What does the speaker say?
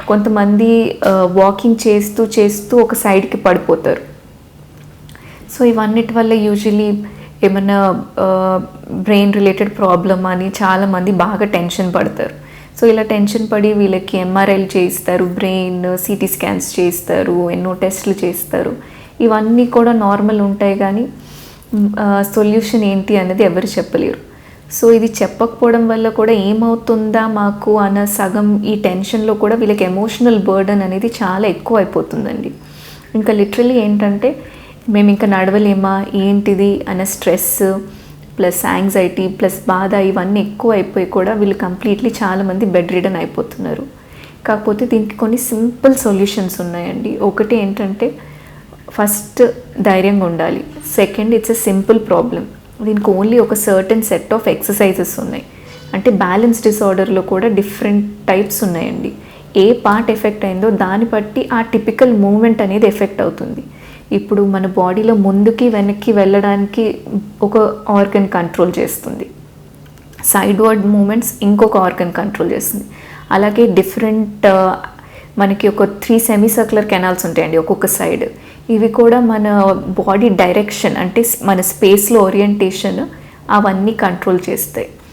కొంతమంది వాకింగ్ చేస్తూ చేస్తూ ఒక సైడ్కి పడిపోతారు. సో ఇవన్నిటి వల్ల యూజువలీ ఏమన్నా బ్రెయిన్ రిలేటెడ్ ప్రాబ్లమ్ అని చాలామంది బాగా టెన్షన్ పడతారు. సో ఇలా టెన్షన్ పడి వీళ్ళకి ఎంఆర్ఐలు చేయిస్తారు, బ్రెయిన్ సిటీ స్కాన్స్ చేయిస్తారు, ఎన్నో టెస్ట్లు చేస్తారు. ఇవన్నీ కూడా నార్మల్ ఉంటాయి, కానీ సొల్యూషన్ ఏంటి అనేది ఎవరు చెప్పలేరు. సో ఇది చెప్పకపోవడం వల్ల కూడా ఏమవుతుందా మాకు అన్న సగం ఈ టెన్షన్లో కూడా వీళ్ళకి ఎమోషనల్ బర్డన్ అనేది చాలా ఎక్కువ అయిపోతుందండి. ఇంకా లిటరలీ ఏంటంటే మేము ఇంకా నడవలేమా ఏంటిది అన్న స్ట్రెస్ ప్లస్ యాంగ్జైటీ ప్లస్ బాధ ఇవన్నీ ఎక్కువ అయిపోయి కూడా వీళ్ళు కంప్లీట్లీ చాలామంది బెడ్ రిడన్ అయిపోతున్నారు. కాకపోతే దీనికి కొన్ని సింపుల్ సొల్యూషన్స్ ఉన్నాయండి. ఒకటి ఏంటంటే ఫస్ట్ ధైర్యంగా ఉండాలి. Second, it's a simple problem. దీనికి ఓన్లీ ఒక సర్టెన్ సెట్ ఆఫ్ ఎక్సర్సైజెస్ ఉన్నాయి. అంటే బ్యాలెన్స్ డిసార్డర్లో కూడా డిఫరెంట్ టైప్స్ ఉన్నాయండి. ఏ పార్ట్ ఎఫెక్ట్ అయిందో దాన్ని బట్టి ఆ టిపికల్ మూమెంట్ అనేది ఎఫెక్ట్ అవుతుంది. ఇప్పుడు మన బాడీలో ముందుకి వెనక్కి వెళ్ళడానికి ఒక ఆర్గన్ కంట్రోల్ చేస్తుంది, సైడ్ వర్డ్ మూమెంట్స్ ఇంకొక ఆర్గన్ కంట్రోల్ చేస్తుంది. అలాగే డిఫరెంట్ మనకి ఒక 3 సెమీ సర్క్యులర్ కెనాల్స్ ఉంటాయండి ఒక్కొక్క సైడ్. ఇవి కూడా మన బాడీ డైరెక్షన్ అంటే మన స్పేస్లో ఓరియంటేషన్ అవన్నీ కంట్రోల్ చేస్తాయి.